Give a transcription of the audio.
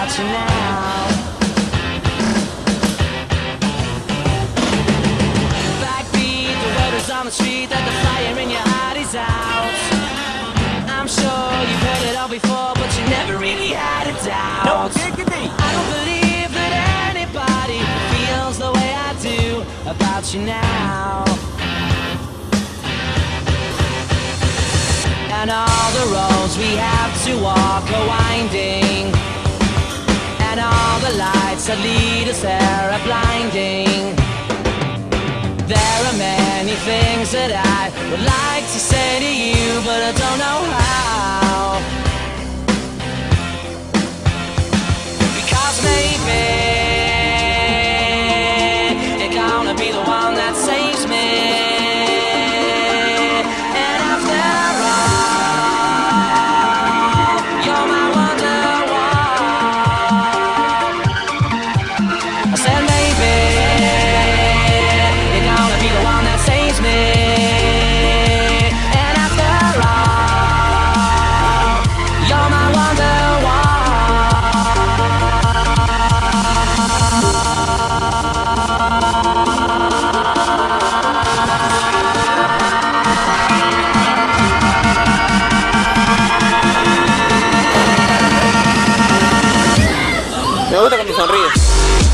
about you now. Backbeat, the word is on the street that the fire in your heart is out. I'm sure you've heard it all before, but you never really had a doubt. No diggity. I don't believe that anybody feels the way I do about you now. And all the roads we have to walk are winding, and all the lights that lead us there are blinding. There are many things that I would like to say to you, but I don't know how. Because maybe you're gonna be the one that saves me. And after all, you're my Wonderwall. I said maybe you're gonna be the one that saves me. And after all, you're my Wonderwall. Me gusta cuando sonríes.